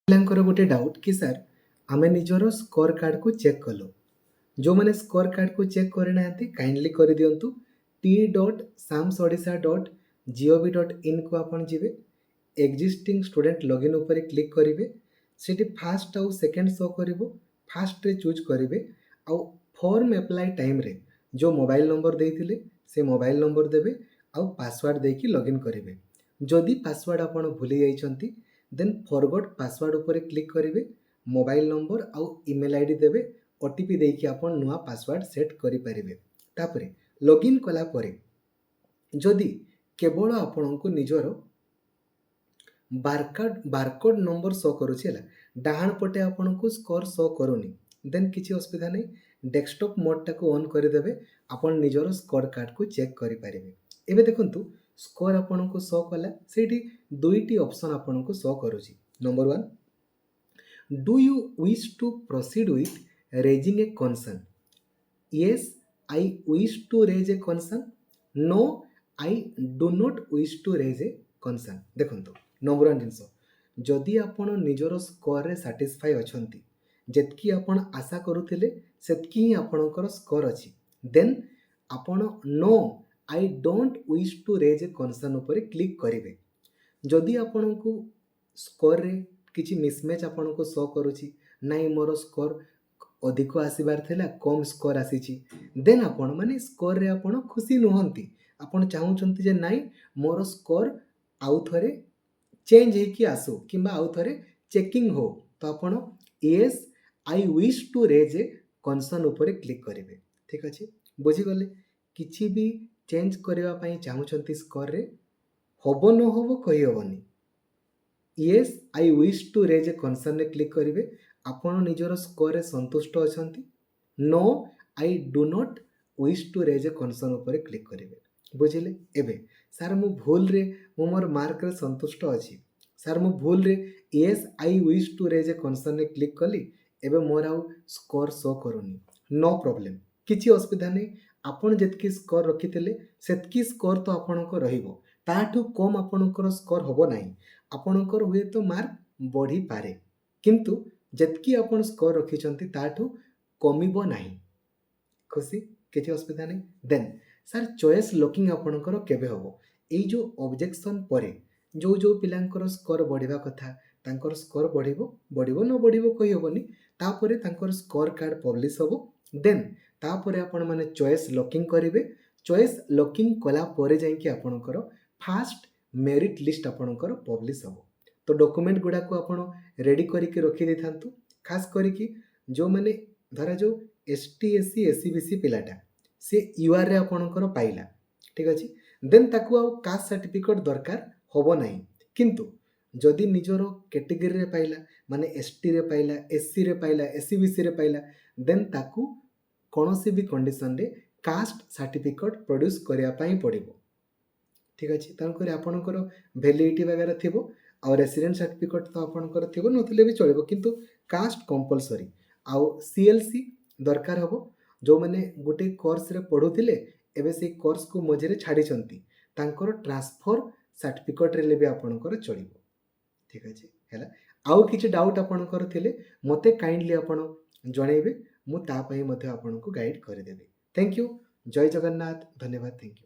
ପିଲାଙ୍କର ଗୋଟେ ଡାଉଟ୍ କି ସାର୍ ଆମେ ନିଜର ସ୍କୋର କାର୍ଡ଼କୁ ଚେକ୍ କଲୁ। ଯେଉଁମାନେ ସ୍କୋର କାର୍ଡ଼କୁ ଚେକ୍ କରିନାହାନ୍ତି କାଇଣ୍ଡଲି କରିଦିଅନ୍ତୁ t.samsodisha.gov.in ଆପଣ ଯିବେ। ଏକ୍ଜିଷ୍ଟିଂ ଷ୍ଟୁଡେଣ୍ଟ ଲଗଇନ୍ ଉପରେ କ୍ଲିକ୍ କରିବେ। ସେଠି ଫାଷ୍ଟ ଆଉ ସେକେଣ୍ଡ ଶୋ କରିବ। ଫାଷ୍ଟରେ ଚୁଜ୍ କରିବେ ଆଉ ଫର୍ମ ଆପ୍ଲାଏ ଟାଇମ୍ରେ ଯେଉଁ ମୋବାଇଲ୍ ନମ୍ବର ଦେଇଥିଲେ ସେ ମୋବାଇଲ୍ ନମ୍ବର ଦେବେ ଆଉ ପାସୱାର୍ଡ଼ ଦେଇକି ଲଗଇନ୍ କରିବେ। ଯଦି ପାସୱାର୍ଡ଼ ଆପଣ ଭୁଲି ଯାଇଛନ୍ତି ଦେନ୍ ଫରଗଟ୍ ପାସୱାର୍ଡ଼ ଉପରେ କ୍ଲିକ୍ କରିବେ। ମୋବାଇଲ୍ ନମ୍ବର ଆଉ ଇମେଲ୍ ଆଇ ଡ଼ି ଦେବେ। OTP ଦେଇକି ଆପଣ ନୂଆ ପାସୱାର୍ଡ଼ ସେଟ୍ କରିପାରିବେ। ତାପରେ ଲଗଇନ୍ କଲା ପରେ ଯଦି କେବଳ ଆପଣଙ୍କୁ ନିଜର ବାରକୋଡ୍ ନମ୍ବର ଶୋ କରୁଛି ହେଲା, ଡାହାଣ ପଟେ ଆପଣଙ୍କୁ ସ୍କୋର ଶୋ କରୁନି ଦେନ୍ କିଛି ଅସୁବିଧା ନାହିଁ। ଡେସ୍କଟପ୍ ମୋଡ଼ଟାକୁ ଅନ୍ କରିଦେବେ, ଆପଣ ନିଜର ସ୍କୋର କାର୍ଡ଼କୁ ଚେକ୍ କରିପାରିବେ। ଏବେ ଦେଖନ୍ତୁ ସ୍କୋର ଆପଣଙ୍କୁ ଶୋ କଲା। ସେଇଠି ଦୁଇଟି ଅପସନ୍ ଆପଣଙ୍କୁ ଶୋ କରୁଛି। Number 1, do you wish to proceed with raising a concern? Yes, I wish to raise a concern. No, I do not wish to raise a concern. देखो नंबर 1 जिनस, जदि आपण निजर स्कोर रे सैटिस्फाई अछंती, जेतकी आपण आशा करूथिले सेतकी ही आपणकर स्कोर अछि, देन आपण no I don't wish to raise a concern ऊपर क्लिक करिवे। जदि आपणको स्कोर रे किछि मिसमैच आपणको शो करूछि, नाइ मोर स्कोर अधिक आसबार थिला कम स्कोर आसीछि, देन आपण माने स्कोर रे आपण खुशी नुहंती। आपण चाहूछंती जे नाइ मोर स्कोर आउ थरे चेंज हेकी आसो किंबा आउ थरे चेकिंग हो, तो आपण yes I wish to raise a concern ऊपर क्लिक करिवे। ठीक अछि, बुझी गले? किछि भी चेंज करबा पई चाहूछंती स्कोर रे, होबो न होबो कहि होबनी। Yes I wish to raise a concern रे क्लिक करिवे। आपण निजर स्कोर रे संतुष्ट अछंती। No I do not wish to raise a concern ऊपर क्लिक करिवे। बुझिले? एबे सार मु भूल रे मु मोर मार्क रे संतुष्ट अछि, सार मु भूल रे yes I wish to raise a concern रे क्लिक कली, एबे मोर आउ स्कोर शो करूनी। नो प्रॉब्लम, किछि असुविधा नै। आपण जेतकी स्कोर रखिथिले सेतकी स्कोर तो आपणको रहिबो, ताठू कम आपणकर स्कोर होबो नाही। आपणकर हुए तो मार्क बढ़ी पारे, किंतु जेतकी आपण स्कोर रखिछंती ताठू कमिबो नाही। खुशी? किछि असुविधा नै। देन सर चॉइस लॉकिंग आपणकर केबे होबो? एई जो ऑब्जेक्शन परे जो पिलांकर स्कोर बढ़िबा कथा तांकर स्कोर बढ़िबो न बढ़िबो कहि होबनी। तापरे तांकर स्कोर कार्ड पब्लिश होबो। देन तापरे आपण माने चॉइस लॉकिंग करिवे। चॉइस लॉकिंग कला परे जाई कि आपणकर फास्ट मेरिट लिस्ट आपणकर पब्लिश होबो। तो डॉक्यूमेंट गुडा को आपण रेडी करिके रखि देथांतु। खास करिकि जो माने धरा जो एसटी एससी एससी बीसी पिलाटा से यूआर रे आपणकर पाइला, ठीक अछि, देन ताकू आ कास्ट सर्टिफिकेट दरकार होबो नाही। किंतु जदि निजर कैटेगरी रे पाइला माने एसटी रे पाइला, एससी रे पाइला, एससी बीसी रे पाइला, देन ताकू कोनोसी भी कंडीशन रे कास्ट सर्टिफिकेट प्रोड्यूस करिया पई पड़िबो। ठीक अछि, तांकर आपणकर वैलिडिटी वगैरह थिबो आ रेसिडेंट सर्टिफिकेट तो आपणकर थिबो नथिले भी चलिबो, किंतु कास्ट कंपलसरी आ सीएलसी दरकार होबो। जो माने गोटे कोर्स रे पढुथिले एबे से कोर्स को मझे छाड़ी तांकर ट्रांसफर सर्टिफिकेट रे भी आपणकर चलिबो। ठीक अछि, हैला आउ किछि डाउट आपणकर थिले मते काइंडली आपण जणैबे, मु ता पई मध्ये आपणको गाइड करि देबे। Thank you. जय जगन्नाथ। धन्यवाद। Thank you.